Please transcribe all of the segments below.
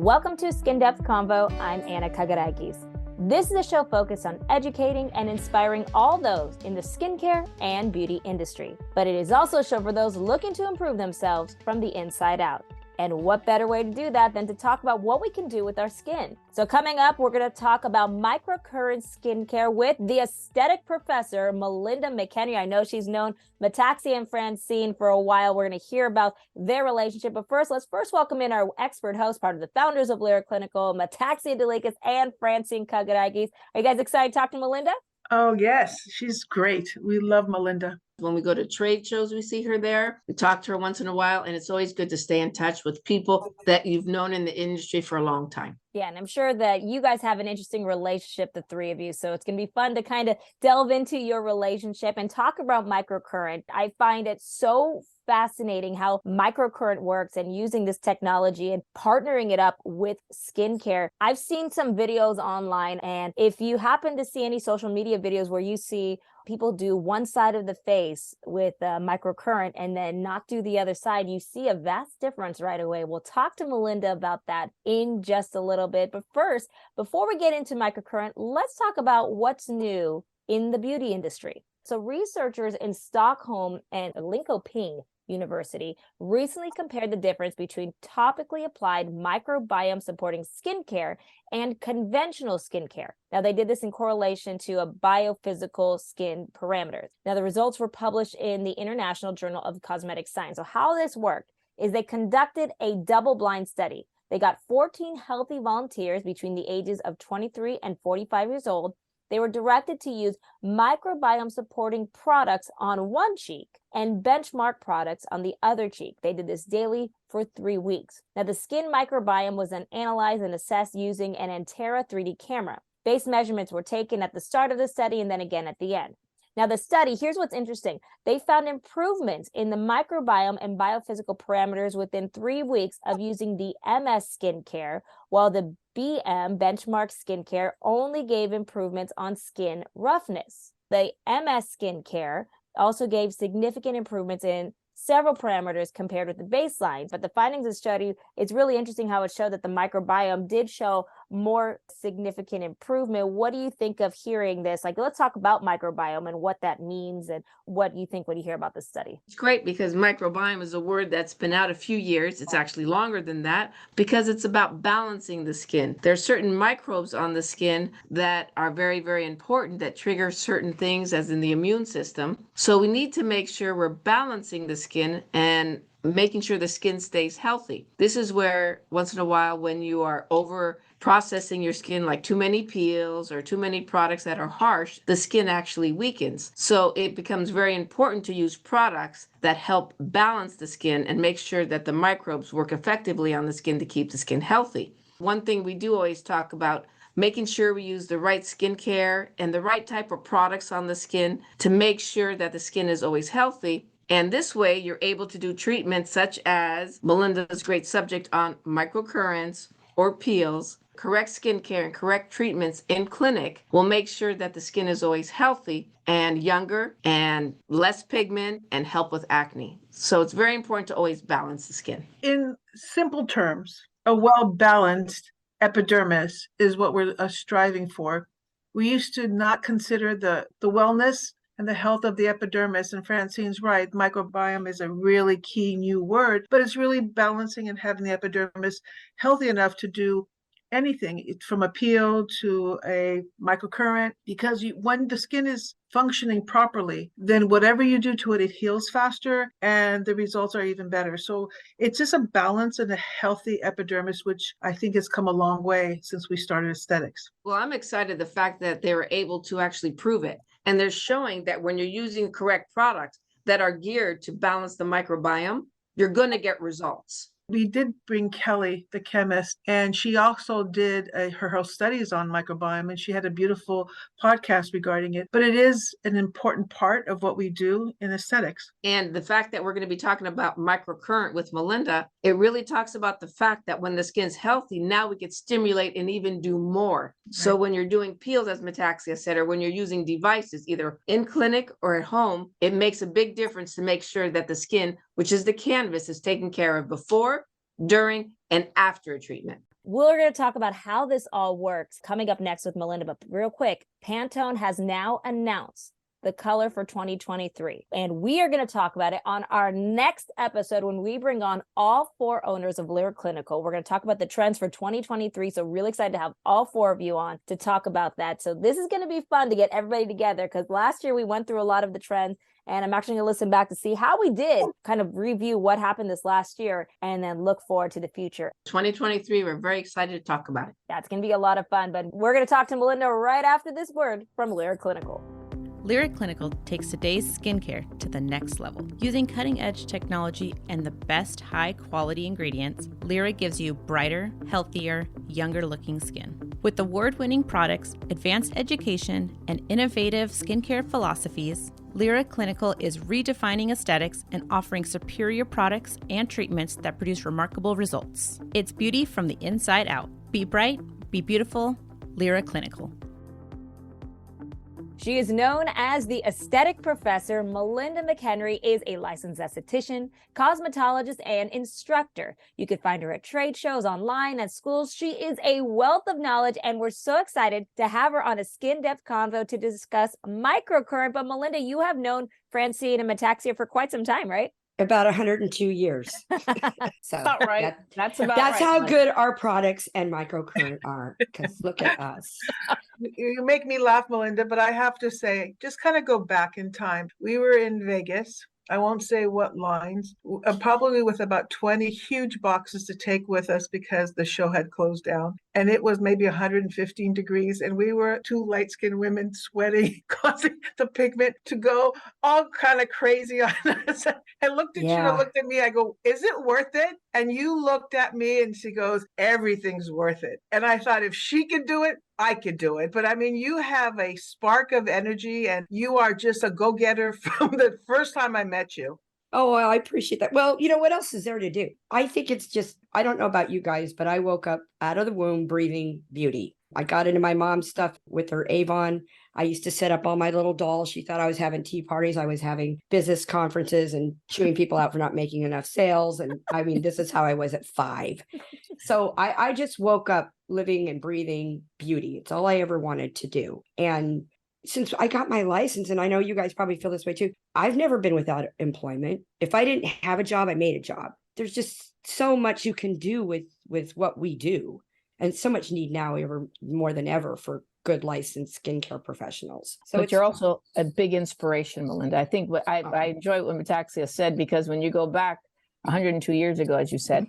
Welcome to Skindepth Convo. I'm Anna Kagarakis. This is a show focused on educating and inspiring all those in the skincare and beauty industry. But it is also a show for those looking to improve themselves from the inside out. And what better way to do that than to talk about what we can do with our skin? So coming up, we're going to talk about microcurrent skincare with the Aesthetic Professor, Malinda McHenry. I know she's known Metaxia and Francine for a while. We're going to hear about their relationship. But first, let's welcome in our expert host, part of the founders of Lyric Clinical, Metaxia Delikis and Francine Kagarakis. Are you guys excited to talk to Malinda? Oh, yes. She's great. We love Malinda. When we go to trade shows, we see her there. We talk to her once in a while, and it's always good to stay in touch with people that you've known in the industry for a long time. Yeah, and I'm sure that you guys have an interesting relationship, the three of you. So it's going to be fun to kind of delve into your relationship and talk about microcurrent. I find it so fascinating how microcurrent works and using this technology and partnering it up with skincare. I've seen some videos online, and if you happen to see any social media videos where you see people do one side of the face with microcurrent and then not do the other side, you see a vast difference right away. We'll talk to Malinda about that in just a little bit. But first, before we get into microcurrent, let's talk about what's new in the beauty industry. So researchers in Stockholm and Linköping University recently compared the difference between topically applied microbiome supporting skincare and conventional skincare. Now, they did this in correlation to a biophysical skin parameters. Now, the results were published in the International Journal of Cosmetic Science. So how this worked is they conducted a double-blind study. They got 14 healthy volunteers between the ages of 23 and 45 years old. They were directed to use microbiome supporting products on one cheek and benchmark products on the other cheek. They did this daily for 3 weeks. Now, the skin microbiome was then analyzed and assessed using an Antera 3D camera. Base measurements were taken at the start of the study and then again at the end. Now, the study, here's what's interesting. They found improvements in the microbiome and biophysical parameters within 3 weeks of using the MS skincare, while the BM, benchmark skincare, only gave improvements on skin roughness. The MS skincare also gave significant improvements in several parameters compared with the baseline. But the findings of the study, it's really interesting how it showed that the microbiome did show more significant improvement. What do you think of hearing this? Like, let's talk about microbiome and what that means and what you think when you hear about this study. It's great because microbiome is a word that's been out a few years. It's actually longer than that because it's about balancing the skin. There are certain microbes on the skin that are very, very important that trigger certain things as in the immune system. So we need to make sure we're balancing the skin and making sure the skin stays healthy. This is where once in a while when you are over processing your skin, like too many peels or too many products that are harsh, the skin actually weakens. So it becomes very important to use products that help balance the skin and make sure that the microbes work effectively on the skin to keep the skin healthy. One thing we do always talk about, making sure we use the right skincare and the right type of products on the skin to make sure that the skin is always healthy. And this way, you're able to do treatments such as Malinda's great subject on microcurrents or peels. Correct skincare and correct treatments in clinic will make sure that the skin is always healthy and younger and less pigment and help with acne. So it's very important to always balance the skin. In simple terms, a well-balanced epidermis is what we're striving for. We used to not consider the wellness and the health of the epidermis, and Francine's right, microbiome is a really key new word, but it's really balancing and having the epidermis healthy enough to do anything from a peel to a microcurrent, because when the skin is functioning properly, then whatever you do to it, it heals faster and the results are even better. So it's just a balance and a healthy epidermis, which I think has come a long way since we started aesthetics. Well, I'm excited the fact that they were able to actually prove it. And they're showing that when you're using correct products that are geared to balance the microbiome, you're going to get results. We did bring Kelly, the chemist, and she also did her studies on microbiome, and she had a beautiful podcast regarding it. But it is an important part of what we do in aesthetics. And the fact that we're going to be talking about microcurrent with Malinda, it really talks about the fact that when the skin's healthy, now we can stimulate and even do more. Right. So when you're doing peels, as Metaxia said, or when you're using devices, either in clinic or at home, it makes a big difference to make sure that the skin, which is the canvas, is taken care of before, during, and after a treatment. We're going to talk about how this all works coming up next with Malinda. But real quick, Pantone has now announced the color for 2023. And we are going to talk about it on our next episode when we bring on all 4 owners of Lyra Clinical. We're going to talk about the trends for 2023. So really excited to have all 4 of you on to talk about that. So this is going to be fun to get everybody together because last year we went through a lot of the trends. And I'm actually going to listen back to see how we did, kind of review what happened this last year, and then look forward to the future. 2023, we're very excited to talk about it. That's going to be a lot of fun. But we're going to talk to Malinda right after this word from Lyra Clinical. Lyra Clinical takes today's skincare to the next level. Using cutting-edge technology and the best high-quality ingredients, Lyra gives you brighter, healthier, younger-looking skin. With award-winning products, advanced education, and innovative skincare philosophies, Lyra Clinical is redefining aesthetics and offering superior products and treatments that produce remarkable results. It's beauty from the inside out. Be bright, be beautiful, Lyra Clinical. She is known as the Aesthetic Professor. Malinda McHenry is a licensed esthetician, cosmetologist, and instructor. You can find her at trade shows, online, at schools. She is a wealth of knowledge, and we're so excited to have her on A Skindepth Convo to discuss microcurrent. But Malinda, you have known Francine and Metaxia for quite some time, right? About 102 years. So About right. That's about that's right. how good our products and microcurrent are. Because look at us. You make me laugh, Melinda, but I have to say, just kind of go back in time. We were in Vegas. I won't say what lines, probably with about 20 huge boxes to take with us because the show had closed down. And it was maybe 115 degrees. And we were 2 light-skinned women sweating, causing the pigment to go all kind of crazy on us. I looked at you and looked at me. I go, is it worth it? And you looked at me and she goes, everything's worth it. And I thought, if she could do it, I could do it. But I mean, you have a spark of energy and you are just a go-getter from the first time I met you. Oh, well, I appreciate that. Well, you know, what else is there to do? I think it's just, I don't know about you guys, but I woke up out of the womb breathing beauty. I got into my mom's stuff with her Avon. I used to set up all my little dolls. She thought I was having tea parties. I was having business conferences and chewing people out for not making enough sales. And I mean, this is how I was at 5. So I just woke up living and breathing beauty. It's all I ever wanted to do. And since I got my license, and I know you guys probably feel this way too, I've never been without employment. If I didn't have a job, I made a job. There's just so much you can do with what we do. And so much need now more than ever for good licensed skincare professionals. So but you're also a big inspiration, Malinda. I think I enjoy what Metaxia said, because when you go back 102 years ago, as you said,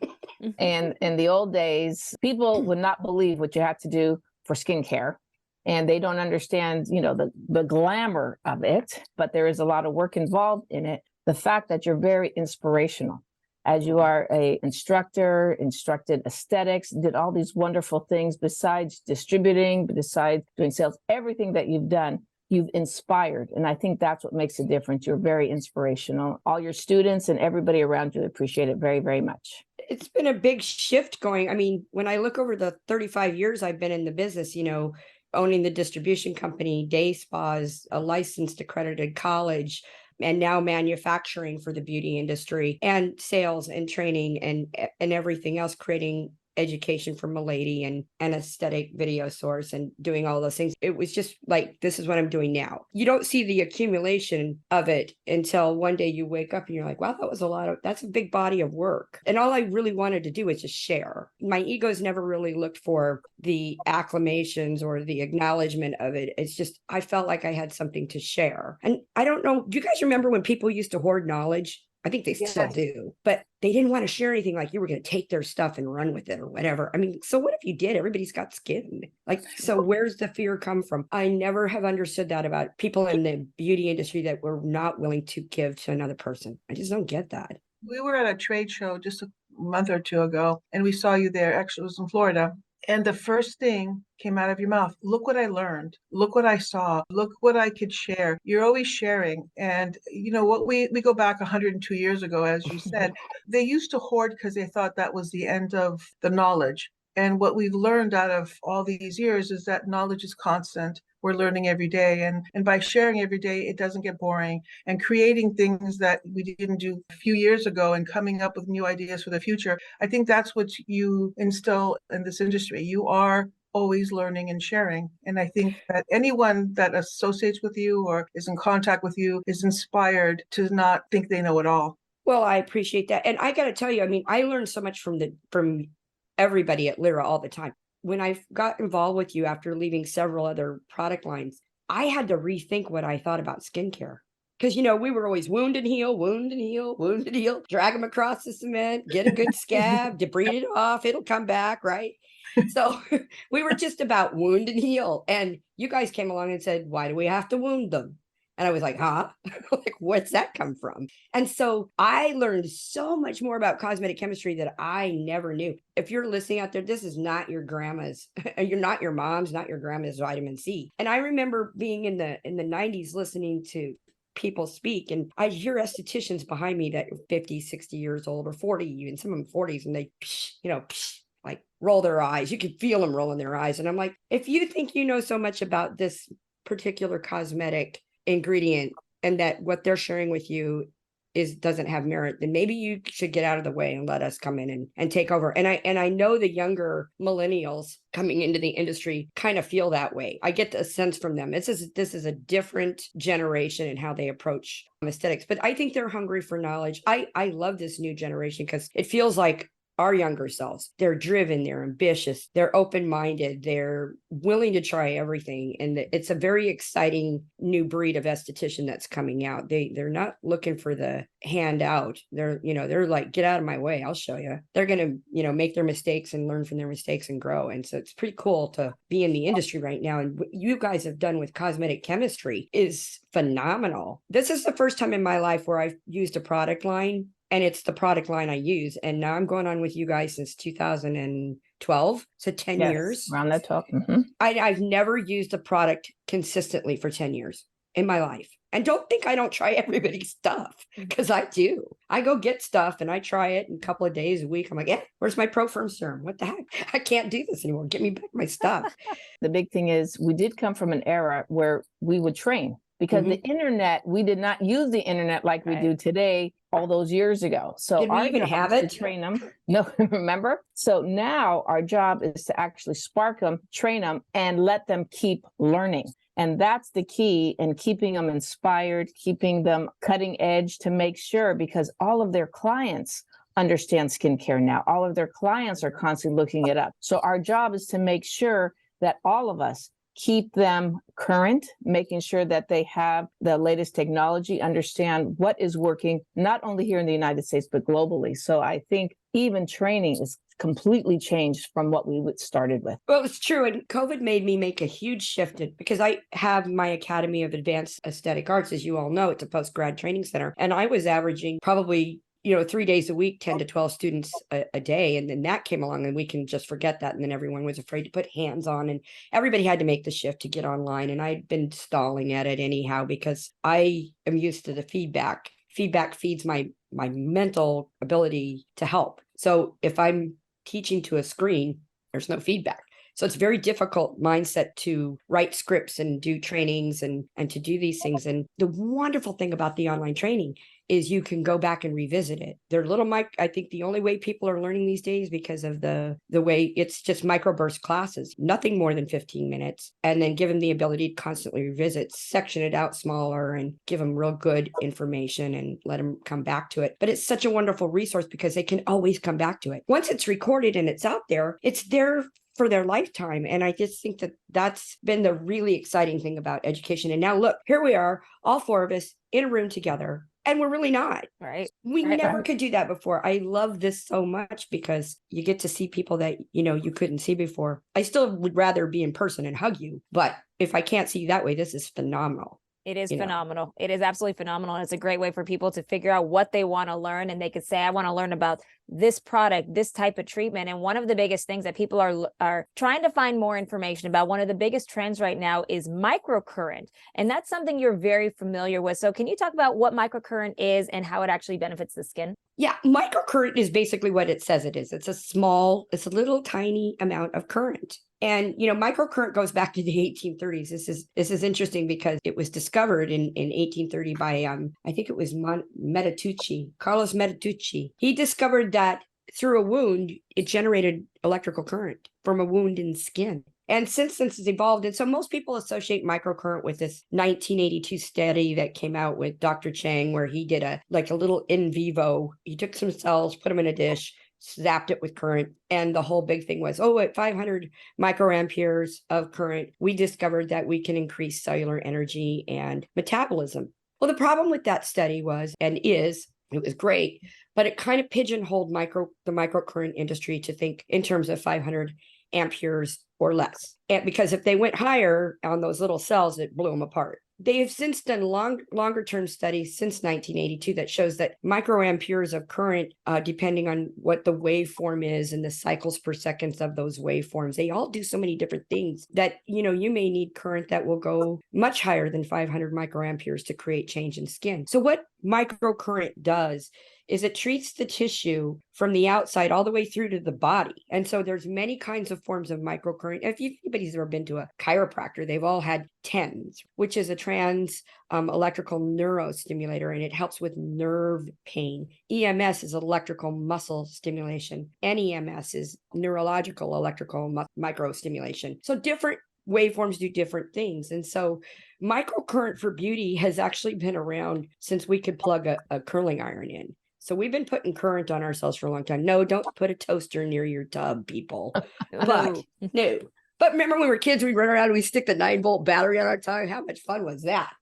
and in the old days, people would not believe what you had to do for skincare. And they don't understand, you know, the glamour of it, but there is a lot of work involved in it. The fact that you're very inspirational, as you are a instructor, instructed aesthetics, did all these wonderful things besides distributing, besides doing sales, everything that you've done, you've inspired. And I think that's what makes a difference. You're very inspirational. All your students and everybody around you appreciate it very, very much. It's been a big shift going. I mean, when I look over the 35 years I've been in the business, you know, owning the distribution company, day spas, a licensed accredited college, and now manufacturing for the beauty industry, and sales and training and everything else, creating education for Milady and an aesthetic video source and doing all those things. It was just like, this is what I'm doing now. You don't see the accumulation of it until one day you wake up and you're like, wow, that's a big body of work. And all I really wanted to do was just share. My ego's never really looked for the acclamations or the acknowledgement of it. It's just, I felt like I had something to share. And I don't know, do you guys remember when people used to hoard knowledge? I think they still do, but they didn't want to share anything, like you were going to take their stuff and run with it or whatever. I mean, so what if you did? Everybody's got skin. Like, so where's the fear come from? I never have understood that about people in the beauty industry, that were not willing to give to another person. I just don't get that. We were at a trade show just a month or 2 ago, and we saw you there. Actually, it was in Florida. And the first thing came out of your mouth, look what I learned, look what I saw, look what I could share. You're always sharing. And you know what, we go back 102 years ago, as you said, they used to hoard because they thought that was the end of the knowledge. And what we've learned out of all these years is that knowledge is constant. We're learning every day. And by sharing every day, it doesn't get boring. And creating things that we didn't do a few years ago and coming up with new ideas for the future, I think that's what you instill in this industry. You are always learning and sharing. And I think that anyone that associates with you or is in contact with you is inspired to not think they know it all. Well, I appreciate that. And I got to tell you, I mean, I learned so much from everybody at Lyra all the time. When I got involved with you after leaving several other product lines, I had to rethink what I thought about skincare. Because, we were always wound and heal, drag them across the cement, get a good scab, debride it off, it'll come back, right? So we were just about wound and heal. And you guys came along and said, why do we have to wound them? And I was like, huh? Like, what's that come from? And so I learned so much more about cosmetic chemistry that I never knew. If you're listening out there, this is not your grandma's, you're not your mom's, not your grandma's vitamin C. And I remember being in the 90s listening to people speak, and I hear estheticians behind me that are 50, 60 years old or 40, even some of them 40s, and they, like roll their eyes. You can feel them rolling their eyes. And I'm like, if you think you know so much about this particular cosmetic ingredient and that what they're sharing with you doesn't have merit, then maybe you should get out of the way and let us come in and take over. And I know the younger millennials coming into the industry kind of feel that way. I get a sense from them. This is a different generation in how they approach aesthetics, but I think they're hungry for knowledge. I love this new generation because it feels like our younger selves. They're driven, they're ambitious, they're open-minded, they're willing to try everything. And it's a very exciting new breed of esthetician that's coming out. They're not looking for the handout. They're like, get out of my way, I'll show you. They're going to, make their mistakes and learn from their mistakes and grow. And so it's pretty cool to be in the industry right now. And what you guys have done with cosmetic chemistry is phenomenal. This is the first time in my life where I've used a product line, and it's the product line I use. And now I'm going on with you guys since 2012. So 10 years. Around that talk. Mm-hmm. I've never used a product consistently for 10 years in my life. And don't think I don't try everybody's stuff, because I do. I go get stuff and I try it in a couple of days, a week. I'm like, where's my ProFirm serum? What the heck? I can't do this anymore. Get me back my stuff. The big thing is we did come from an era where we would train. Because the internet, we did not use the internet like we do today all those years ago. So did we even have it? To train them. No, remember? So now our job is to actually spark them, train them, and let them keep learning. And that's the key in keeping them inspired, keeping them cutting edge to make sure, because all of their clients understand skincare now. All of their clients are constantly looking it up. So our job is to make sure that all of us keep them current, making sure that they have the latest technology, understand what is working, not only here in the United States, but globally. So I think even training is completely changed from what we started with. Well, it's true. And COVID made me make a huge shift because I have my Academy of Advanced Aesthetic Arts. As you all know, it's a post-grad training center. And I was averaging probably 3 days a week, 10 to 12 students a day. And then that came along and we can just forget that. And then everyone was afraid to put hands on and everybody had to make the shift to get online. And I'd been stalling at it anyhow, because I am used to the feedback. Feedback feeds my mental ability to help. So if I'm teaching to a screen, there's no feedback. So it's a very difficult mindset to write scripts and do trainings and to do these things. And the wonderful thing about the online training is you can go back and revisit it. They're I think the only way people are learning these days, because of the way it's just microburst classes, nothing more than 15 minutes, and then give them the ability to constantly revisit, section it out smaller and give them real good information and let them come back to it. But it's such a wonderful resource because they can always come back to it. Once it's recorded and it's out there, it's there for their lifetime. And I just think that that's been the really exciting thing about education. And now look, here we are, all four of us in a room together. And we're really not. Right. We never could do that before. I love this so much because you get to see people that, you couldn't see before. I still would rather be in person and hug you. But if I can't see you that way, this is phenomenal. It is phenomenal. It is absolutely phenomenal. And it's a great way for people to figure out what they want to learn. And they could say, I want to learn about this product, this type of treatment. And one of the biggest things that people are trying to find more information about, one of the biggest trends right now is microcurrent. And that's something you're very familiar with. So can you talk about what microcurrent is and how it actually benefits the skin? Yeah, microcurrent is basically what it says it is. It's a little tiny amount of current. And microcurrent goes back to the 1830s. This is interesting because it was discovered in 1830 by I think it was Carlos Metaxia. He discovered that through a wound, it generated electrical current from a wound in skin. And since it's evolved, and so most people associate microcurrent with this 1982 study that came out with Dr. Chang, where he did a little in vivo. He took some cells, put them in a dish, zapped it with current, and the whole big thing was, at 500 microamperes of current, we discovered that we can increase cellular energy and metabolism. Well, the problem with that study it was great, but it kind of pigeonholed the microcurrent industry to think in terms of 500 amperes or less. And because if they went higher on those little cells, it blew them apart. They have since done longer term studies since 1982 that shows that microamperes of current, depending on what the waveform is and the cycles per second of those waveforms, they all do so many different things that, you may need current that will go much higher than 500 microamperes to create change in skin. So what microcurrent does is it treats the tissue from the outside all the way through to the body. And so there's many kinds of forms of microcurrent. If anybody's ever been to a chiropractor, they've all had TENS, which is a trans electrical neurostimulator, and it helps with nerve pain. EMS is electrical muscle stimulation. NEMS is neurological electrical microstimulation. So different waveforms do different things. And so microcurrent for beauty has actually been around since we could plug a curling iron in. So we've been putting current on ourselves for a long time. No, don't put a toaster near your tub, people. But no. But remember when we were kids, we'd run around and we'd stick the 9-volt battery on our tongue. How much fun was that?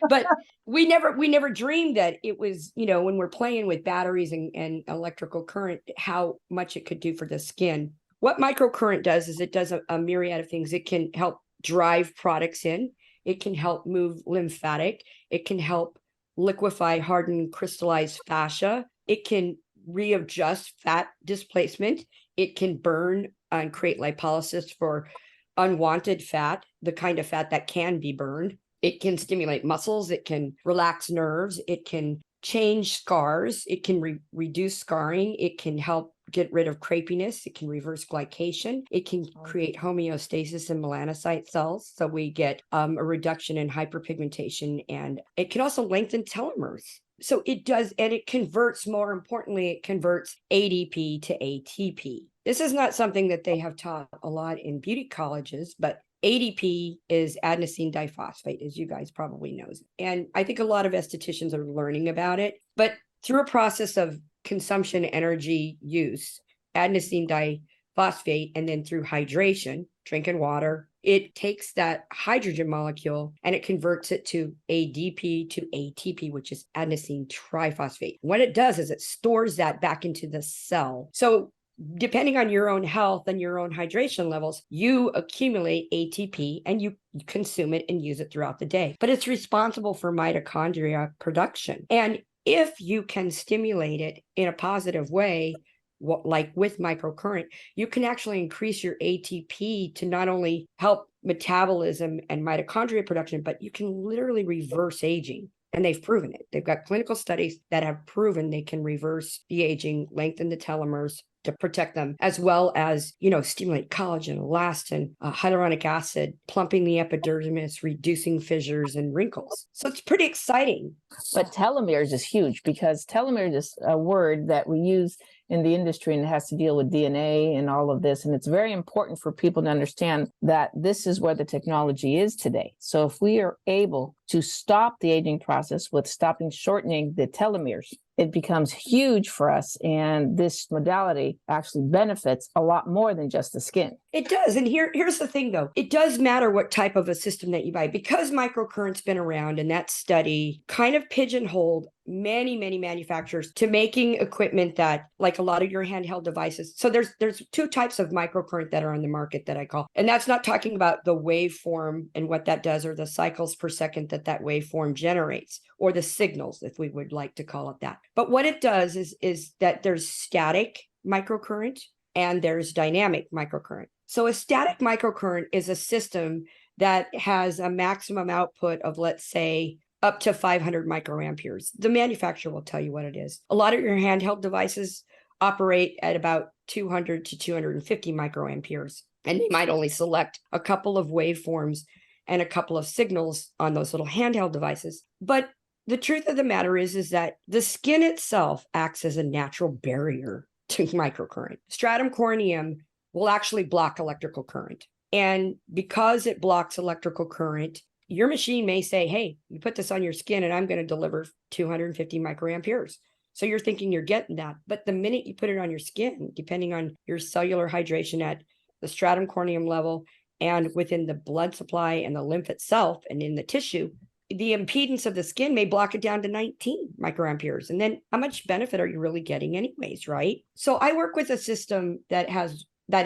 But we never dreamed that it was, when we're playing with batteries and electrical current, how much it could do for the skin. What microcurrent does is it does a myriad of things. It can help drive products in. It can help move lymphatic. It can help liquefy hardened crystallized fascia. It can readjust fat displacement. It can burn and create lipolysis for unwanted fat, the kind of fat that can be burned. It can stimulate muscles. It can relax nerves. It can change scars. It can reduce scarring. It can help get rid of crepiness. It can reverse glycation. It can create homeostasis in melanocyte cells. So we get a reduction in hyperpigmentation, and it can also lengthen telomeres. So it does, and it converts, more importantly, it converts ADP to ATP. This is not something that they have taught a lot in beauty colleges, but ADP is adenosine diphosphate, as you guys probably know. And I think a lot of estheticians are learning about it, but through a process of consumption energy use, adenosine diphosphate, and then through hydration, drinking water, it takes that hydrogen molecule and it converts it to ADP to ATP, which is adenosine triphosphate. What it does is it stores that back into the cell. So depending on your own health and your own hydration levels, you accumulate ATP and you consume it and use it throughout the day. But it's responsible for mitochondria production. And if you can stimulate it in a positive way, like with microcurrent, you can actually increase your ATP to not only help metabolism and mitochondria production, but you can literally reverse aging. And they've proven it. They've got clinical studies that have proven they can reverse the aging, lengthen the telomeres to protect them, as well as, stimulate collagen, elastin, hyaluronic acid, plumping the epidermis, reducing fissures and wrinkles. So it's pretty exciting. But telomeres is huge, because telomeres is a word that we use in the industry, and it has to deal with DNA and all of this. And it's very important for people to understand that this is where the technology is today. So if we are able to stop the aging process with shortening the telomeres, it becomes huge for us. And this modality actually benefits a lot more than just the skin. It does. And here's the thing, though. It does matter what type of a system that you buy, because microcurrent's been around, and that study kind of pigeonholed many manufacturers to making equipment that, like a lot of your handheld devices. So there's two types of microcurrent that are on the market that I call, and that's not talking about the waveform and what that does, or the cycles per second that waveform generates, or the signals, if we would like to call it that. But what it does is that there's static microcurrent and there's dynamic microcurrent. So a static microcurrent is a system that has a maximum output of, let's say, up to 500 microamperes. The manufacturer will tell you what it is. A lot of your handheld devices operate at about 200 to 250 microamperes, and they might only select a couple of waveforms and a couple of signals on those little handheld devices. But the truth of the matter is that the skin itself acts as a natural barrier to microcurrent. Stratum corneum will actually block electrical current. And because it blocks electrical current, your machine may say, hey, you put this on your skin and I'm going to deliver 250 microamperes. So you're thinking you're getting that. But the minute you put it on your skin, depending on your cellular hydration at the stratum corneum level and within the blood supply and the lymph itself and in the tissue, the impedance of the skin may block it down to 19 microamperes. And then how much benefit are you really getting anyways, right? So I work with a system that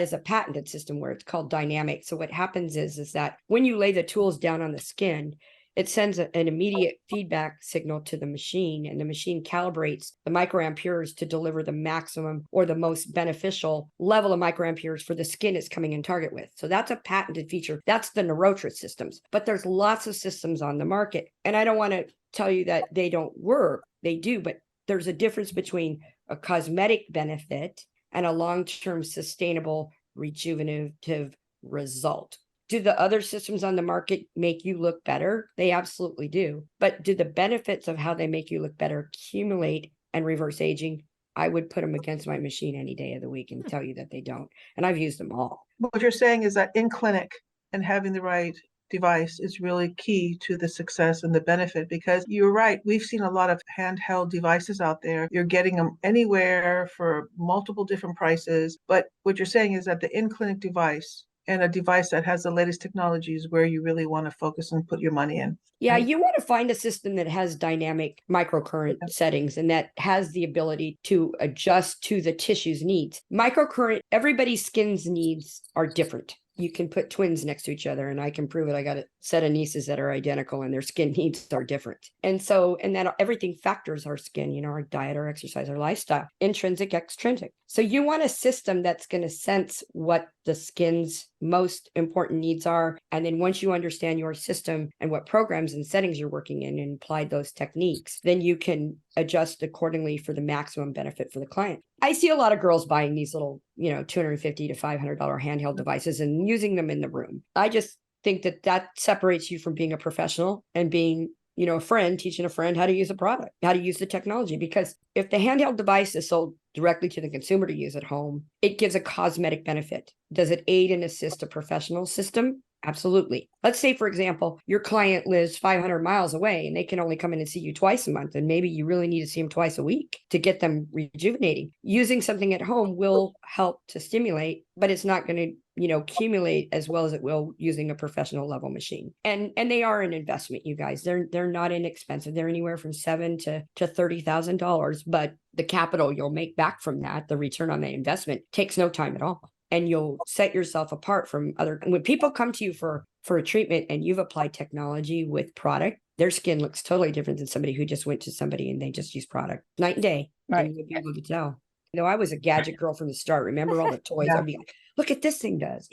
is a patented system where it's called dynamic. So what happens is that when you lay the tools down on the skin, it sends an immediate feedback signal to the machine, and the machine calibrates the microamperes to deliver the maximum or the most beneficial level of microamperes for the skin it's coming in target with. So that's a patented feature. That's the Neurotra systems, but there's lots of systems on the market. And I don't want to tell you that they don't work. They do, but there's a difference between a cosmetic benefit and a long-term sustainable rejuvenative result. Do the other systems on the market make you look better? They absolutely do. But do the benefits of how they make you look better accumulate and reverse aging? I would put them against my machine any day of the week and tell you that they don't. And I've used them all. What you're saying is that in clinic and having the right device is really key to the success and the benefit, because you're right. We've seen a lot of handheld devices out there. You're getting them anywhere for multiple different prices. But what you're saying is that the in-clinic device and a device that has the latest technologies where you really want to focus and put your money in. Yeah, you want to find a system that has dynamic microcurrent settings and that has the ability to adjust to the tissue's needs. Microcurrent, everybody's skin's needs are different. You can put twins next to each other, and I can prove it. I got a set of nieces that are identical and their skin needs are different. And that everything factors our skin, our diet, our exercise, our lifestyle, intrinsic, extrinsic. So you want a system that's going to sense what the skin's most important needs are. And then once you understand your system and what programs and settings you're working in and apply those techniques, then you can adjust accordingly for the maximum benefit for the client. I see a lot of girls buying these little, $250 to $500 handheld devices and using them in the room. I just think that separates you from being a professional and being, a friend, teaching a friend how to use a product, how to use the technology. Because if the handheld device is sold directly to the consumer to use at home, it gives a cosmetic benefit. Does it aid and assist a professional system? Absolutely. Let's say, for example, your client lives 500 miles away and they can only come in and see you twice a month. And maybe you really need to see them twice a week to get them rejuvenating. Using something at home will help to stimulate, but it's not going to, accumulate as well as it will using a professional level machine. And they are an investment, you guys. They're not inexpensive. They're anywhere from $7,000 to $30,000, but the capital you'll make back from that, the return on the investment, takes no time at all. And you'll set yourself apart from when people come to you for a treatment and you've applied technology with product, their skin looks totally different than somebody who just went to somebody and they just use product night and day. Right. And you'll be able to tell. I was a gadget girl from the start. Remember all the toys? Yeah. I'd be like, look at this thing does.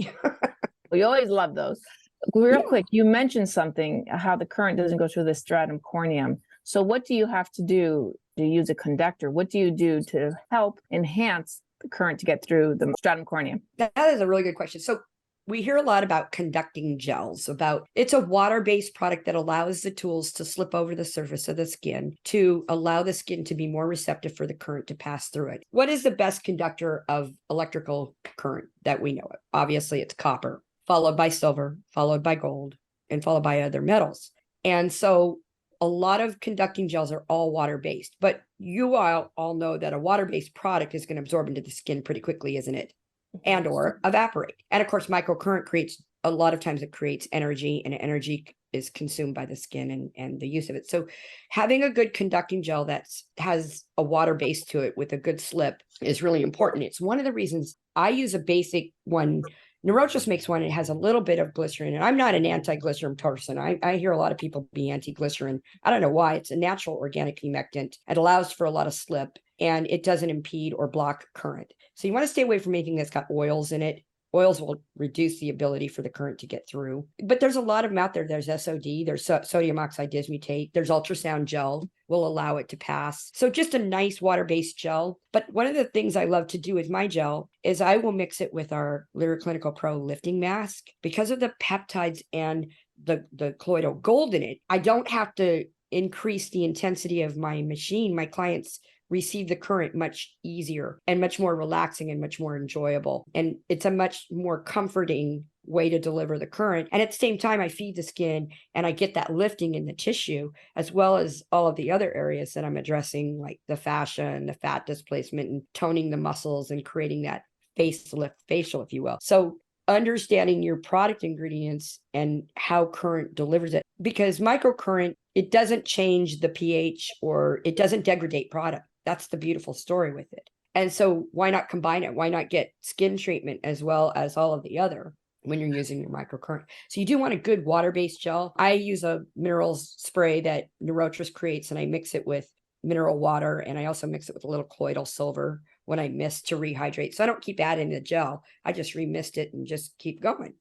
We always love those. Real quick, you mentioned something, how the current doesn't go through the stratum corneum. So what do you have to do to use a conductor? What do you do to help enhance the current to get through the stratum corneum? That is a really good question. So we hear a lot about conducting gels, it's a water-based product that allows the tools to slip over the surface of the skin to allow the skin to be more receptive for the current to pass through it. What is the best conductor of electrical current that we know of? Obviously, it's copper, followed by silver, followed by gold, and followed by other metals. And so a lot of conducting gels are all water-based, but you all know that a water-based product is going to absorb into the skin pretty quickly, isn't it? And or evaporate. And of course, microcurrent creates energy, and energy is consumed by the skin and the use of it. So having a good conducting gel that has a water base to it with a good slip is really important. It's one of the reasons I use a basic one. Neurotra makes one. It has a little bit of glycerin, and I'm not an anti-glycerin person. I hear a lot of people be anti-glycerin. I don't know why. It's a natural organic humectant. It allows for a lot of slip, and it doesn't impede or block current. So you want to stay away from anything that's got oils in it. Oils will reduce the ability for the current to get through. But there's a lot of them out there. There's SOD, there's sodium oxide dismutate, there's ultrasound gel will allow it to pass. So just a nice water-based gel. But one of the things I love to do with my gel is I will mix it with our Lyra Clinical Pro lifting mask. Because of the peptides and the colloidal gold in it, I don't have to increase the intensity of my machine. My clients receive the current much easier and much more relaxing and much more enjoyable. And it's a much more comforting way to deliver the current. And at the same time, I feed the skin and I get that lifting in the tissue, as well as all of the other areas that I'm addressing, like the fascia and the fat displacement and toning the muscles and creating that facelift facial, if you will. So understanding your product ingredients and how current delivers it, because microcurrent, it doesn't change the pH or it doesn't degrade product. That's the beautiful story with it. And so why not combine it? Why not get skin treatment as well as all of the other when you're using your microcurrent? So you do want a good water-based gel. I use a minerals spray that Neurotrus creates, and I mix it with mineral water, and I also mix it with a little colloidal silver when I mist to rehydrate. So I don't keep adding the gel. I just remist it and just keep going.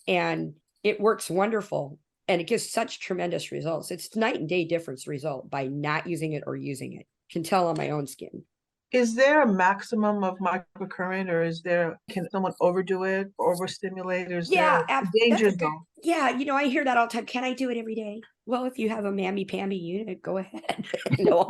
And it works wonderful. And it gives such tremendous results. It's night and day difference result by not using it or using it. Can tell on my own skin. Is there a maximum of microcurrent, or can someone overdo it, overstimulate? Or is there a danger zone? Yeah, I hear that all the time. Can I do it every day? Well, if you have a mammy-pammy unit, go ahead. No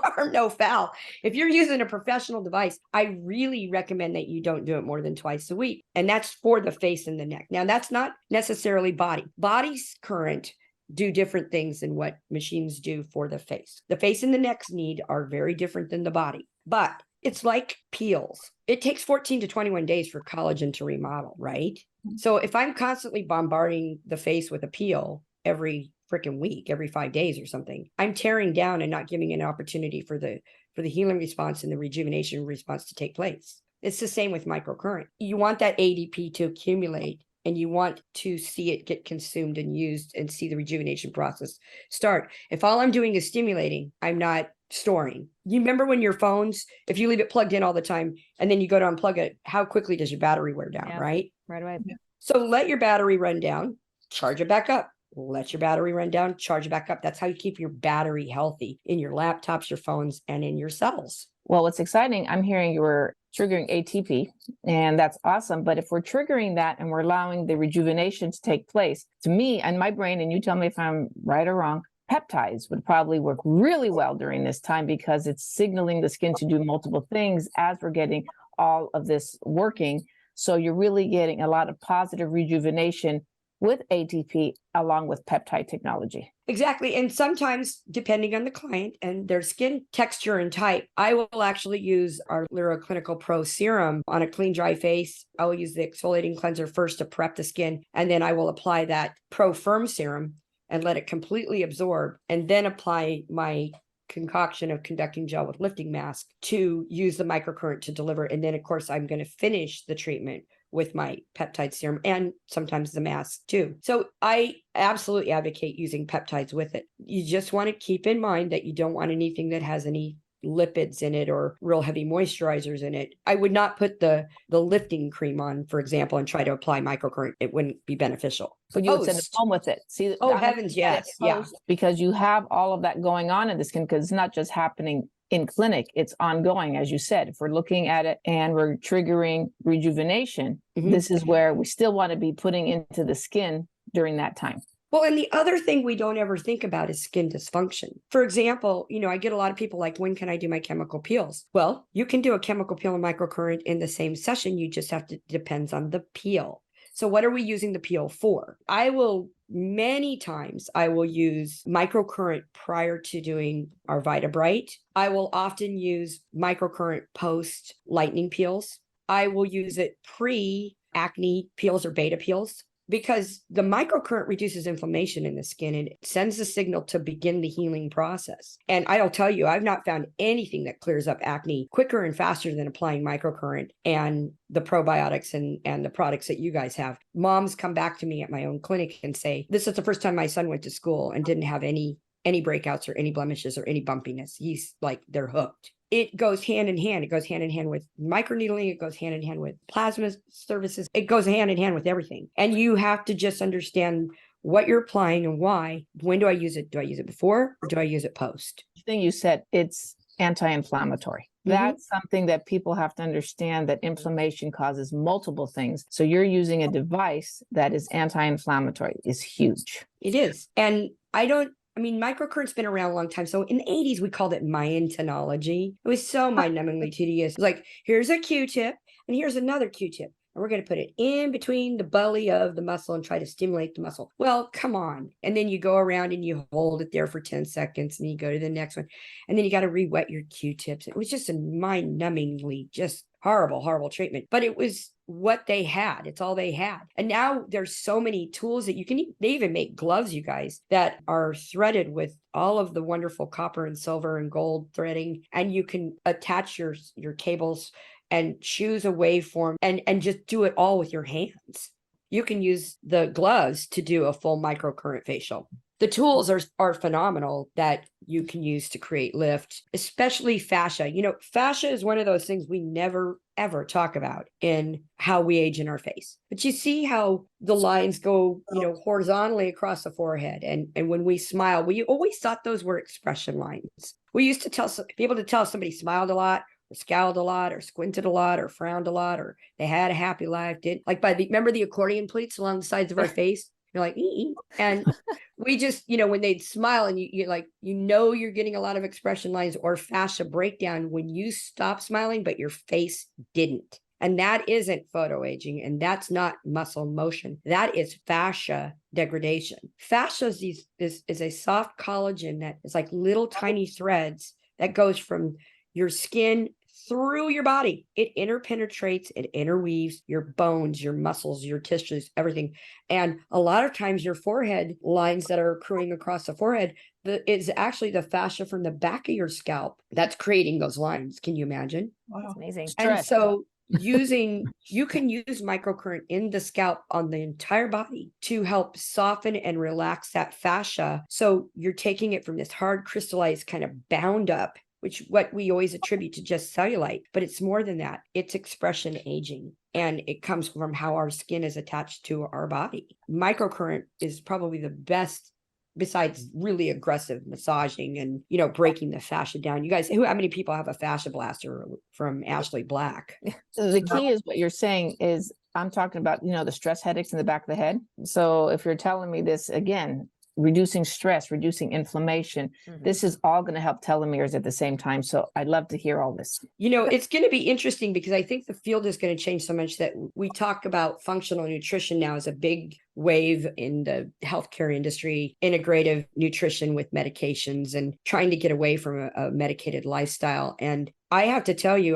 harm, no foul. If you're using a professional device, I really recommend that you don't do it more than twice a week. And that's for the face and the neck. Now, that's not necessarily body. Body's current do different things than what machines do for the face. The face and the neck's need are very different than the body. But it's like peels. It takes 14 to 21 days for collagen to remodel, right? So if I'm constantly bombarding the face with a peel every freaking week, every 5 days or something, I'm tearing down and not giving an opportunity for the healing response and the rejuvenation response to take place. It's the same with microcurrent. You want that ADP to accumulate, and you want to see it get consumed and used and see the rejuvenation process start. If all I'm doing is stimulating, I'm not storing. You remember when your phones, if you leave it plugged in all the time and then you go to unplug it, how quickly does your battery wear down, right? Right away. Yeah. So let your battery run down, charge it back up. Let your battery run down, charge it back up. That's how you keep your battery healthy in your laptops, your phones, and in your cells. Well, what's exciting, I'm hearing you were triggering ATP, and that's awesome. But if we're triggering that and we're allowing the rejuvenation to take place, to me and my brain, and you tell me if I'm right or wrong, peptides would probably work really well during this time, because it's signaling the skin to do multiple things as we're getting all of this working. So you're really getting a lot of positive rejuvenation with ATP along with peptide technology. Exactly. And sometimes, depending on the client and their skin texture and type, I will actually use our Lyra Clinical Pro serum on a clean, dry face. I will use the exfoliating cleanser first to prep the skin, and then I will apply that Pro Firm serum and let it completely absorb, and then apply my concoction of conducting gel with lifting mask to use the microcurrent to deliver. And then, of course, I'm going to finish the treatment with my peptide serum and sometimes the mask too. So I absolutely advocate using peptides with it. You just want to keep in mind that you don't want anything that has any lipids in it or real heavy moisturizers in it. I would not put the lifting cream on, for example, and try to apply microcurrent. It wouldn't be beneficial. But you would send it home with it. See, oh heavens, yes. Yeah. Because you have all of that going on in the skin, because it's not just happening in clinic, it's ongoing. As you said, if we're looking at it and we're triggering rejuvenation, this is where we still want to be putting into the skin during that time. Well, and the other thing we don't ever think about is skin dysfunction. For example, I get a lot of people like, when can I do my chemical peels? Well, you can do a chemical peel and microcurrent in the same session. You just have to, depends on the peel. So what are we using the peel for? Many times I will use microcurrent prior to doing our Vita Bright. I will often use microcurrent post lightning peels. I will use it pre acne peels or beta peels, because the microcurrent reduces inflammation in the skin and it sends the signal to begin the healing process. And I'll tell you, I've not found anything that clears up acne quicker and faster than applying microcurrent and the probiotics and the products that you guys have. Moms come back to me at my own clinic and say, this is the first time my son went to school and didn't have any breakouts or any blemishes or any bumpiness. He's like, they're hooked. it goes hand in hand. It goes hand in hand with microneedling. It goes hand in hand with plasma services. It goes hand in hand with everything. And you have to just understand what you're applying and why. When do I use it? Do I use it before or do I use it post? The thing you said, it's anti-inflammatory. That's something that people have to understand, that inflammation causes multiple things. So you're using a device that is anti-inflammatory is huge. It is. And microcurrent's been around a long time. So in the 80s, we called it myontology. It was so mind-numbingly tedious. It was like, here's a Q-tip and here's another Q-tip. And we're going to put it in between the belly of the muscle and try to stimulate the muscle. Well, come on. And then you go around and you hold it there for 10 seconds and you go to the next one. And then you got to re-wet your Q-tips. It was just a mind-numbingly just horrible, horrible treatment. But it was what they had. It's all they had. And now there's so many tools that you can, they even make gloves, you guys, that are threaded with all of the wonderful copper and silver and gold threading. And you can attach your cables and choose a waveform and just do it all with your hands. You can use the gloves to do a full microcurrent facial. The tools are phenomenal that you can use to create lift, especially fascia. Fascia is one of those things we never, ever talk about in how we age in our face. But you see how the lines go, horizontally across the forehead. And when we smile, we always thought those were expression lines. We used to tell people to tell if somebody smiled a lot, or scowled a lot, or squinted a lot, or frowned a lot, or they had a happy life. Remember the accordion pleats along the sides of our face? You're like, ee. And we just, when they'd smile and you're like, you're getting a lot of expression lines or fascia breakdown when you stop smiling, but your face didn't. And that isn't photo aging, and that's not muscle motion. That is fascia degradation. Fascia is a soft collagen that is like little tiny threads that goes from your skin through your body. It interpenetrates, it interweaves your bones, your muscles, your tissues, everything. And a lot of times your forehead lines that are accruing across the forehead is actually the fascia from the back of your scalp that's creating those lines. Can you imagine? Wow. That's amazing. And so you can use microcurrent in the scalp on the entire body to help soften and relax that fascia. So you're taking it from this hard crystallized kind of bound up, which what we always attribute to just cellulite, but it's more than that. It's expression aging, and it comes from how our skin is attached to our body. Microcurrent is probably the best, besides really aggressive massaging and, breaking the fascia down. You guys, how many people have a fascia blaster from Ashley Black? So the key is what you're saying is, I'm talking about, the stress headaches in the back of the head. So if you're telling me this again, reducing stress, reducing inflammation. This is all going to help telomeres at the same time. So I'd love to hear all this. It's going to be interesting because I think the field is going to change so much that we talk about functional nutrition now as a big wave in the healthcare industry, integrative nutrition with medications and trying to get away from a medicated lifestyle. And I have to tell you,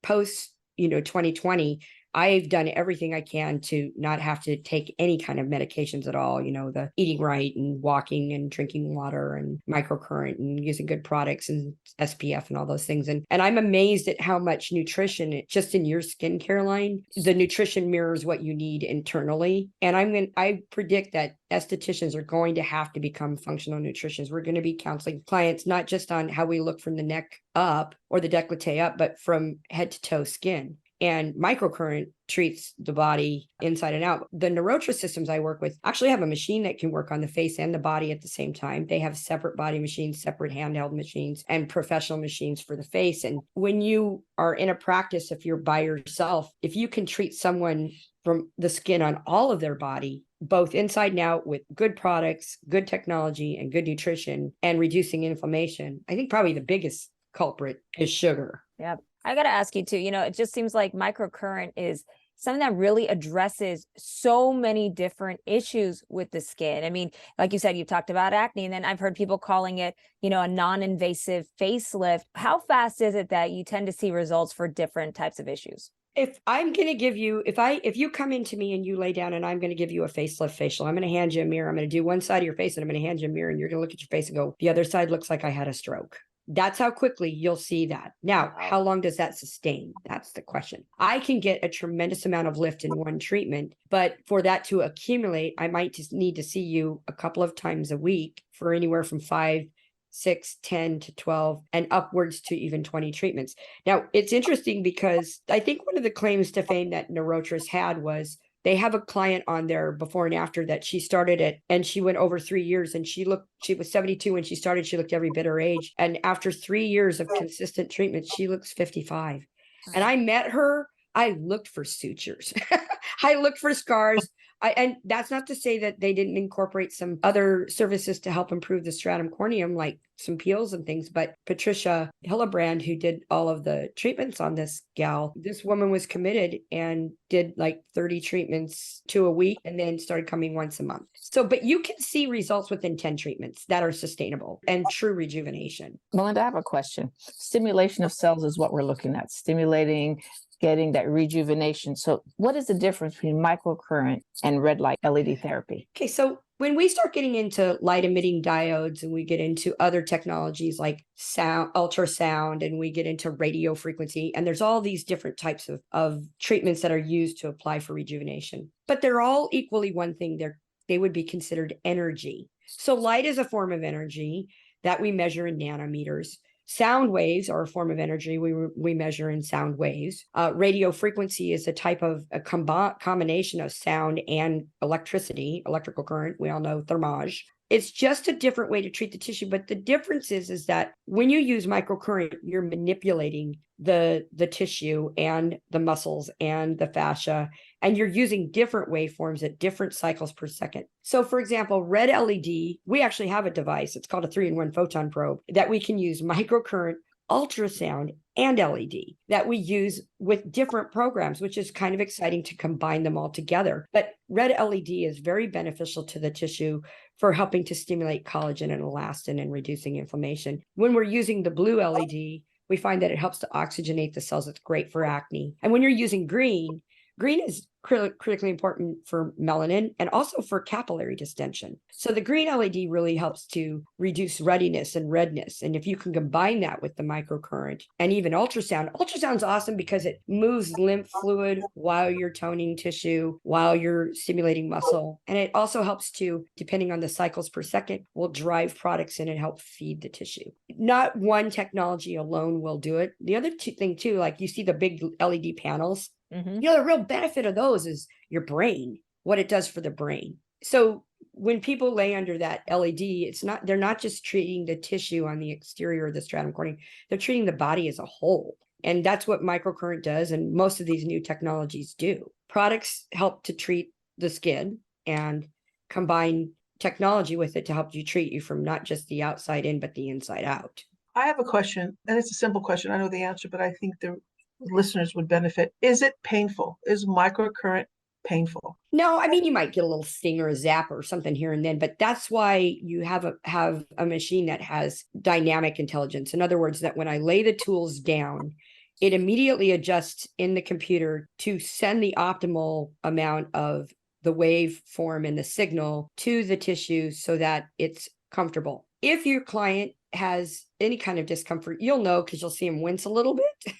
post, 2020, I've done everything I can to not have to take any kind of medications at all, the eating right and walking and drinking water and microcurrent and using good products and SPF and all those things. And I'm amazed at how much nutrition, just in your skincare line, the nutrition mirrors what you need internally. And I predict that estheticians are going to have to become functional nutritionists. We're going to be counseling clients, not just on how we look from the neck up or the décolleté up, but from head to toe skin. And microcurrent treats the body inside and out. The Neurotra systems I work with actually have a machine that can work on the face and the body at the same time. They have separate body machines, separate handheld machines, and professional machines for the face. And when you are in a practice, if you're by yourself, if you can treat someone from the skin on all of their body, both inside and out, with good products, good technology, and good nutrition, and reducing inflammation, I think probably the biggest culprit is sugar. Yep. I got to ask you too, it just seems like microcurrent is something that really addresses so many different issues with the skin. Like you said, you've talked about acne, and then I've heard people calling it, a non-invasive facelift. How fast is it that you tend to see results for different types of issues? If I'm going to give you, if you come into me and you lay down and I'm going to give you a facelift facial, I'm going to hand you a mirror. I'm going to do one side of your face and I'm going to hand you a mirror, and you're going to look at your face and go, the other side looks like I had a stroke. That's how quickly you'll see that. Now, how long does that sustain? That's the question. I can get a tremendous amount of lift in one treatment, but for that to accumulate, I might just need to see you a couple of times a week for anywhere from 5, 6, 10 to 12, and upwards to even 20 treatments. Now, it's interesting because I think one of the claims to fame that Neurotrace had was they have a client on there before and after that she started it, and she went over 3 years, and she was 72 when she started. She looked every bit her age. And after 3 years of consistent treatment, she looks 55. And I met her, I looked for sutures. I looked for scars. And that's not to say that they didn't incorporate some other services to help improve the stratum corneum, like some peels and things. But Patricia Hillebrand, who did all of the treatments on this gal, this woman was committed and did like 30 treatments to a week and then started coming once a month. So, but you can see results within 10 treatments that are sustainable and true rejuvenation. Melinda, I have a question. Stimulation of cells is what we're looking at, stimulating, getting that rejuvenation. So what is the difference between microcurrent and red light LED therapy? Okay, so when we start getting into light emitting diodes and we get into other technologies like sound, ultrasound, and we get into radio frequency, and there's all these different types of treatments that are used to apply for rejuvenation, but they're all equally one thing. They would be considered energy. So light is a form of energy that we measure in nanometers. Sound waves are a form of energy we measure in sound waves. Radio frequency is a type of a combination of sound and electricity, electrical current. We all know thermage. It's just a different way to treat the tissue. But the difference is that when you use microcurrent, you're manipulating the tissue and the muscles and the fascia, and you're using different waveforms at different cycles per second. So for example, red LED, we actually have a device. It's called a 3-in-1 photon probe that we can use microcurrent, ultrasound, and LED that we use with different programs, which is kind of exciting to combine them all together. But red LED is very beneficial to the tissue for helping to stimulate collagen and elastin and reducing inflammation. When we're using the blue LED, we find that it helps to oxygenate the cells. It's great for acne. And when you're using green is critically important for melanin and also for capillary distension. So the green LED really helps to reduce ruddiness and redness. And if you can combine that with the microcurrent and even ultrasound's awesome because it moves lymph fluid while you're toning tissue, while you're stimulating muscle. And it also helps to, depending on the cycles per second, will drive products in and help feed the tissue. Not one technology alone will do it. The other thing too, like you see the big LED panels, you know, the real benefit of those is your brain, what it does for the brain. So when people lay under that LED, they're not just treating the tissue on the exterior of the stratum corneum, they're treating the body as a whole. And that's what microcurrent does. And most of these new technologies do. Products help to treat the skin and combine technology with it to help you treat you from not just the outside in, but the inside out. I have a question, and it's a simple question. I know the answer, but I think the listeners would benefit. Is it painful? Is microcurrent painful? No, I mean, you might get a little sting or a zap or something here and then, but that's why you have a machine that has dynamic intelligence. In other words, that when I lay the tools down, it immediately adjusts in the computer to send the optimal amount of the waveform and the signal to the tissue so that it's comfortable. If your client has any kind of discomfort, you'll know because you'll see them wince a little bit.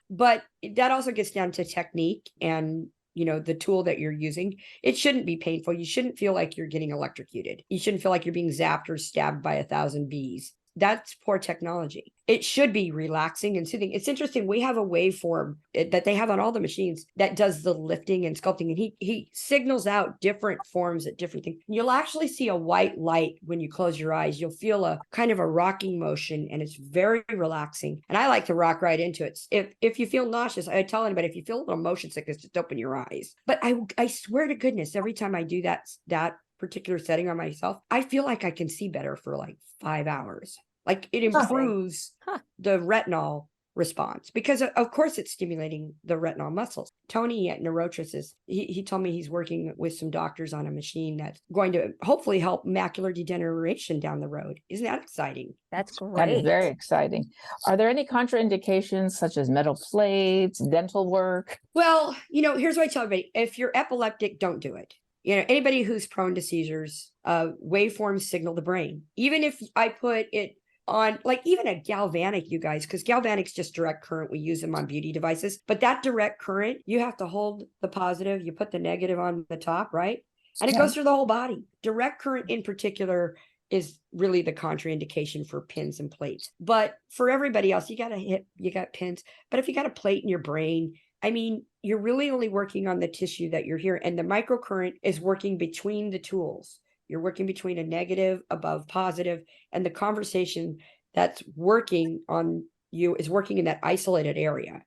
But that also gets down to technique and, you know, the tool that you're using. It shouldn't be painful. You shouldn't feel like you're getting electrocuted. You shouldn't feel like you're being zapped or stabbed by 1,000 bees. That's poor technology. It should be relaxing and soothing. It's interesting. We have a waveform that they have on all the machines that does the lifting and sculpting. And he signals out different forms at different things. You'll actually see a white light when you close your eyes. You'll feel a kind of a rocking motion, and it's very relaxing. And I like to rock right into it. If you feel nauseous, I tell anybody, if you feel a little motion sickness, just open your eyes. But I swear to goodness, every time I do that particular setting on myself, I feel like I can see better for like 5 hours. Like it improves the retinol response because of course it's stimulating the retinal muscles. Tony at Neurotrace he told me he's working with some doctors on a machine that's going to hopefully help macular degeneration down the road. Isn't that exciting? That's great. That is very exciting. Are there any contraindications such as metal plates, dental work? Well, you know, here's what I tell everybody. If you're epileptic, don't do it. You know, anybody who's prone to seizures, waveforms signal the brain. Even if I put it on like even a galvanic, you guys, because galvanic's just direct current. We use them on beauty devices, but that direct current, you have to hold the positive, you put the negative on the top, right? And it goes through the whole body. Direct current in particular is really the contraindication for pins and plates. But for everybody else, you got pins. But if you got a plate in your brain, I mean, you're really only working on the tissue that you're here. And the microcurrent is working between the tools. You're working between a negative, above positive, and the conversation that's working on you is working in that isolated area.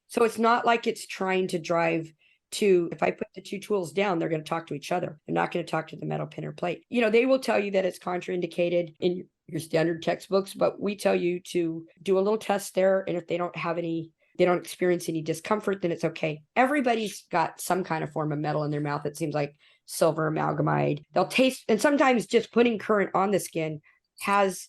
So it's not like it's trying to drive to, if I put the two tools down, they're going to talk to each other. They're not going to talk to the metal pin or plate. You know, they will tell you that it's contraindicated in your standard textbooks, but we tell you to do a little test there. And if they don't experience any discomfort, then it's okay. Everybody's got some kind of form of metal in their mouth. It seems like silver amalgamide. They'll taste, and sometimes just putting current on the skin has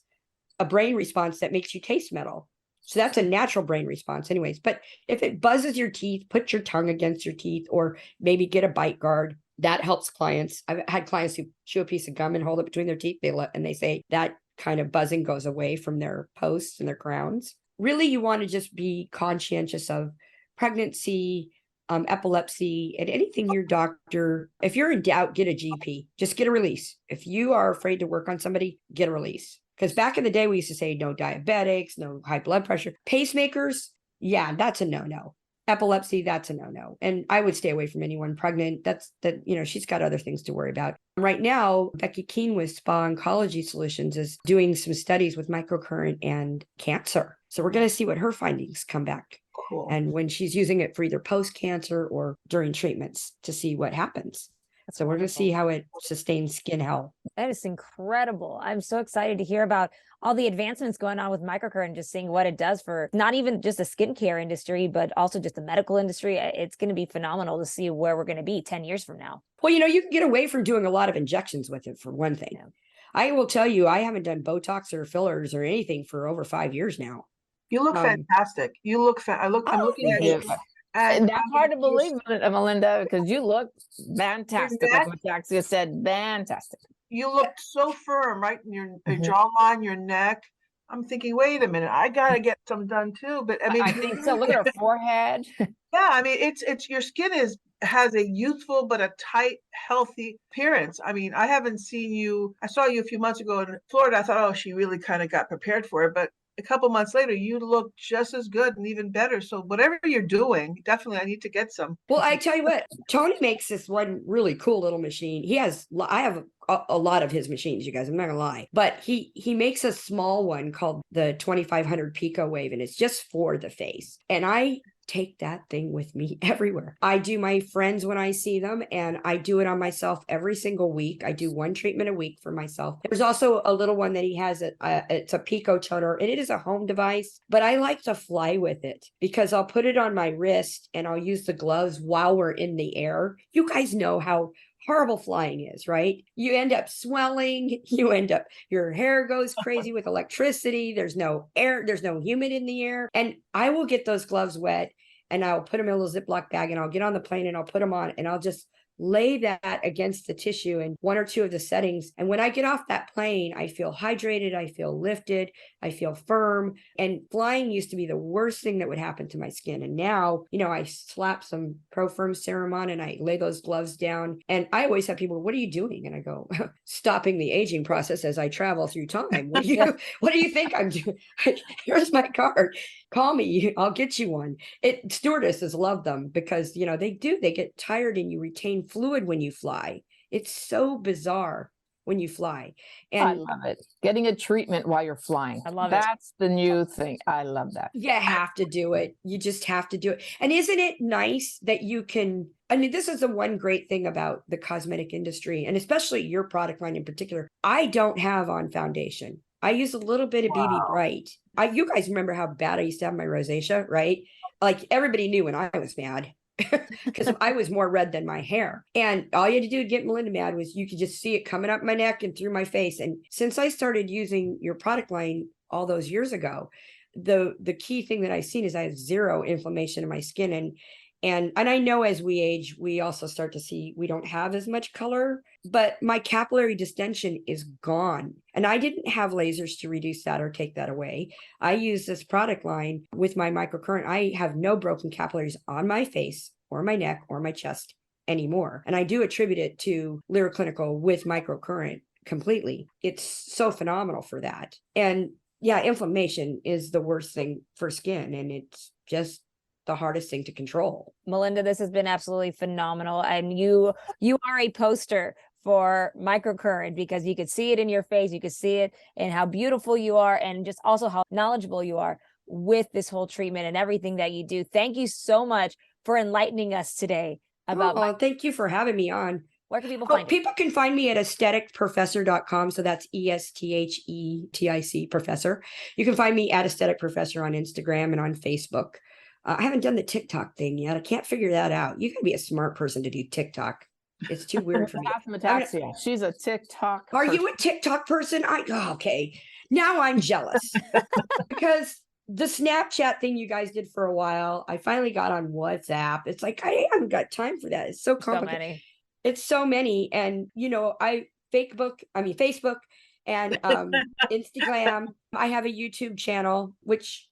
a brain response that makes you taste metal. So that's a natural brain response anyways. But if it buzzes your teeth, put your tongue against your teeth, or maybe get a bite guard. That helps clients. I've had clients who chew a piece of gum and hold it between their teeth. They say that kind of buzzing goes away from their posts and their crowns. Really, you want to just be conscientious of pregnancy, epilepsy, and anything your doctor, if you're in doubt, get a GP. Just get a release. If you are afraid to work on somebody, get a release. Because back in the day, we used to say no diabetics, no high blood pressure. Pacemakers, yeah, that's a no-no. Epilepsy, that's a no-no. And I would stay away from anyone pregnant. She's got other things to worry about. Right now, Becky Keene with Spa Oncology Solutions is doing some studies with microcurrent and cancer. So we're going to see what her findings come back. Cool. And when she's using it for either post-cancer or during treatments to see what happens. So we're going to see how it sustains skin health. That is incredible. I'm so excited to hear about all the advancements going on with microcurrent, just seeing what it does for not even just the skincare industry, but also just the medical industry. It's going to be phenomenal to see where we're going to be 10 years from now. Well, you can get away from doing a lot of injections with it, for one thing. Yeah. I will tell you, I haven't done Botox or fillers or anything for over 5 years now. You look fantastic. You look I'm looking at you. And that's hard to believe, Malinda, because you look fantastic. Like Metaxia said, fantastic. You look so firm, right? In your jawline, your neck. I'm thinking, wait a minute, I got to get some done too. But I mean, I think so. Look at her forehead. Yeah, I mean, it's your skin has a youthful but a tight, healthy appearance. I mean, I saw you a few months ago in Florida. I thought, oh, she really kind of got prepared for it. But a couple months later, you look just as good and even better. So whatever you're doing, definitely I need to get some. Well, I tell you what, Tony makes this one really cool little machine. I have a lot of his machines, you guys, I'm not gonna lie, but he makes a small one called the 2500 Pico Wave, and it's just for the face. And I take that thing with me everywhere. I do my friends when I see them, and I do it on myself every single week. I do one treatment a week for myself. There's also a little one that he has. It's a Pico toner, and it is a home device, but I like to fly with it because I'll put it on my wrist and I'll use the gloves while we're in the air. You guys know how horrible flying is, right? You end up swelling, your hair goes crazy with electricity. There's no air, there's no humid in the air. And I will get those gloves wet and I'll put them in a little Ziploc bag and I'll get on the plane and I'll put them on and I'll just lay that against the tissue in one or two of the settings. And when I get off that plane, I feel hydrated, I feel lifted, I feel firm. And flying used to be the worst thing that would happen to my skin. And now, I slap some ProFirm serum on and I lay those gloves down. And I always have people, what are you doing? And I go, stopping the aging process as I travel through time. What do you think I'm doing? Here's my card. Call me. I'll get you one. Stewardesses love them because, they get tired and you retain fluid when you fly. It's so bizarre when you fly. And I love it. Getting a treatment while you're flying. I love it. That's the new thing. I love that. You have to do it. You just have to do it. And isn't it nice that you can, this is the one great thing about the cosmetic industry, and especially your product line in particular. I don't have on foundation. I use a little bit of BB Bright. You guys remember how bad I used to have my rosacea, right? Like everybody knew when I was mad. Because I was more red than my hair. And all you had to do to get Malinda mad was you could just see it coming up my neck and through my face. And since I started using your product line all those years ago, the key thing that I've seen is I have zero inflammation in my skin. And I know as we age, we also start to see we don't have as much color, but my capillary distension is gone. And I didn't have lasers to reduce that or take that away. I use this product line with my microcurrent. I have no broken capillaries on my face or my neck or my chest anymore. And I do attribute it to Lyra Clinical with microcurrent, completely. It's so phenomenal for that. And yeah, inflammation is the worst thing for skin, and it's just the hardest thing to control. Malinda, this has been absolutely phenomenal. And you are a poster for microcurrent, because you could see it in your face, you could see it in how beautiful you are, and just also how knowledgeable you are with this whole treatment and everything that you do. Thank you so much for enlightening us today about Thank you for having me on. Where can people find you? People can find me at aestheticprofessor.com. So that's ESTHETIC Professor. You can find me at Esthetic Professor on Instagram and on Facebook. I haven't done the TikTok thing yet. I can't figure that out. You can be a smart person to do TikTok. It's too weird for me. Metaxia. She's a TikTok Are person. you a TikTok person? Okay. Now I'm jealous because the Snapchat thing you guys did for a while, I finally got on WhatsApp. It's like, I haven't got time for that. It's so complicated. So many. It's so many. And, Facebook and Instagram. I have a YouTube channel, which,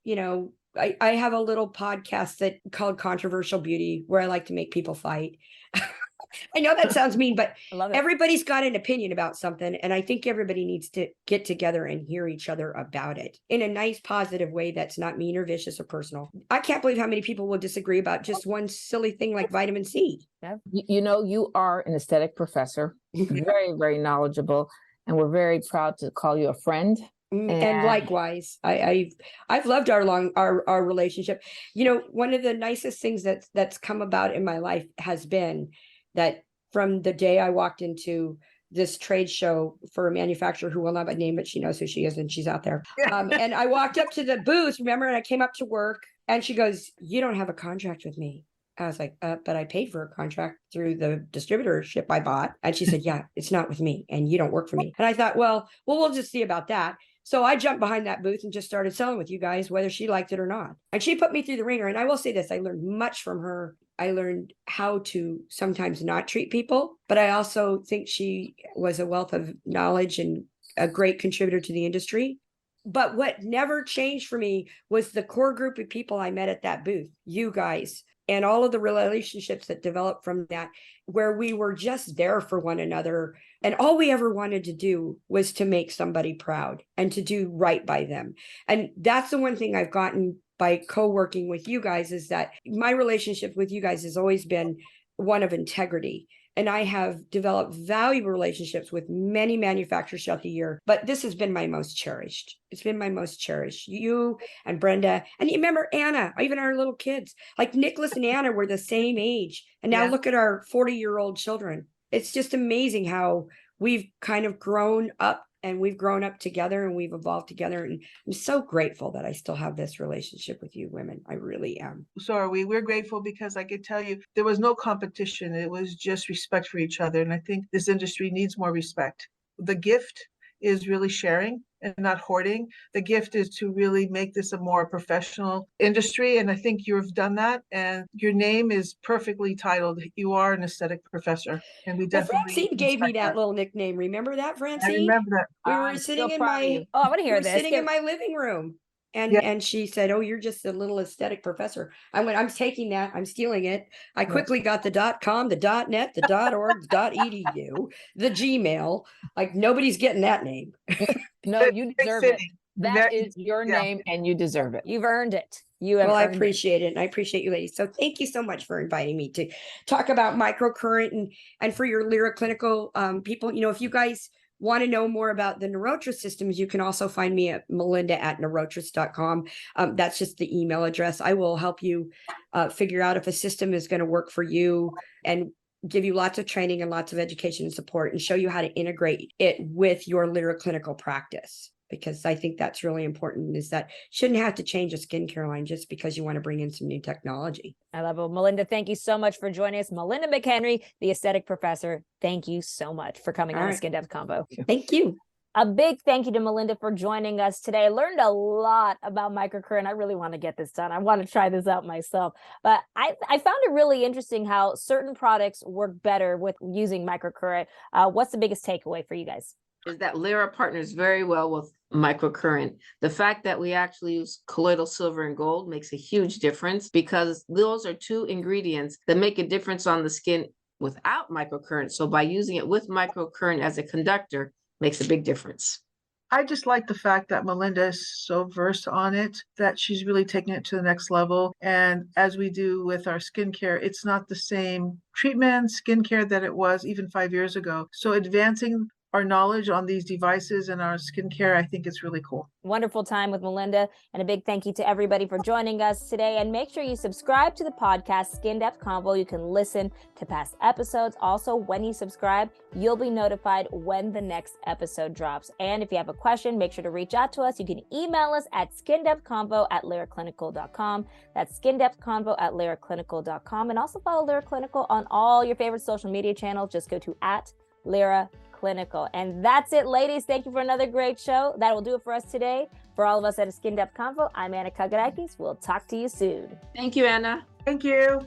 I have a little podcast that called Controversial Beauty, where I like to make people fight. I know that sounds mean, but I love it. Everybody's got an opinion about something. And I think everybody needs to get together and hear each other about it in a nice, positive way that's not mean or vicious or personal. I can't believe how many people will disagree about just one silly thing like vitamin C. Yeah. You are an aesthetic professor, very, very knowledgeable, and we're very proud to call you a friend. And likewise, I've loved our relationship. One of the nicest things that's come about in my life has been that from the day I walked into this trade show for a manufacturer who will not name, but she knows who she is and she's out there. And I walked up to the booth, remember, and I came up to work and she goes, "You don't have a contract with me." I was like, but I paid for a contract through the distributorship I bought. And she said, "Yeah, it's not with me and you don't work for me." And I thought, well, we'll just see about that. So I jumped behind that booth and just started selling with you guys, whether she liked it or not. And she put me through the ringer. And I will say this, I learned much from her. I learned how to sometimes not treat people, but I also think she was a wealth of knowledge and a great contributor to the industry. But what never changed for me was the core group of people I met at that booth, you guys, and all of the relationships that developed from that, where we were just there for one another. And all we ever wanted to do was to make somebody proud and to do right by them. And that's the one thing I've gotten by co-working with you guys, is that my relationship with you guys has always been one of integrity. And I have developed valuable relationships with many manufacturers throughout the year, but this has been my most cherished. It's been my most cherished. You and Brenda, and you remember Anna, even our little kids, like Nicholas and Anna were the same age. And now look at our 40-year-old children. It's just amazing how we've kind of grown up, and we've grown up together and we've evolved together. And I'm so grateful that I still have this relationship with you women. I really am. So are we. We're grateful because I could tell you there was no competition. It was just respect for each other. And I think this industry needs more respect. The gift is really sharing and not hoarding. The gift is to really make this a more professional industry. And I think you've done that. And your name is perfectly titled. You are an aesthetic professor. And we definitely Francine gave me that little nickname. Remember that, Francine? I remember that. We were I'm sitting so in proud of my you. Oh, I want to hear this. sitting in my living room. And she said, "Oh, you're just a little aesthetic professor." I went, "I'm taking that. I'm stealing it." I quickly got the .com, the .net, the .org, the .edu, the Gmail. Like, nobody's getting that name. No, you deserve it. That is your name and you deserve it. You've earned it. You have Well, I earned appreciate it. And I appreciate you ladies. So thank you so much for inviting me to talk about microcurrent and for your lyric clinical people. If you guys want to know more about the Neurotrus systems, you can also find me at Malinda@neurotrus.com. That's just the email address. I will help you figure out if a system is going to work for you and give you lots of training and lots of education and support and show you how to integrate it with your lyric clinical practice. Because I think that's really important, is that you shouldn't have to change a skincare line just because you want to bring in some new technology. I love it. Malinda, thank you so much for joining us. Malinda McHenry, the aesthetic professor. Thank you so much for coming on A Skindepth Convo. Thank you. A big thank you to Malinda for joining us today. I learned a lot about microcurrent. I really want to get this done. I want to try this out myself. But I found it really interesting how certain products work better with using microcurrent. What's the biggest takeaway for you guys? Is that Lyra partners very well with microcurrent. The fact that we actually use colloidal silver and gold makes a huge difference, because those are two ingredients that make a difference on the skin without microcurrent. So by using it with microcurrent as a conductor, makes a big difference. I just like the fact that Malinda is so versed on it, that she's really taking it to the next level. And as we do with our skincare, it's not the same treatment, skincare that it was even 5 years ago. So advancing our knowledge on these devices and our skincare, I think it's really cool. Wonderful time with Malinda, and a big thank you to everybody for joining us today. And make sure you subscribe to the podcast Skindepth Convo. You can listen to past episodes. Also, when you subscribe, you'll be notified when the next episode drops. And if you have a question, make sure to reach out to us. You can email us at skindepthconvo@lyraclinical.com. That's skindepthconvo@lyraclinical.com. And also follow Lyra Clinical on all your favorite social media channels. Just go to @Lyra Clinical. And that's it, ladies. Thank you for another great show. That will do it for us today. For all of us at A Skindepth Convo, I'm Anna Kagarakis. We'll talk to you soon. Thank you, Anna. Thank you.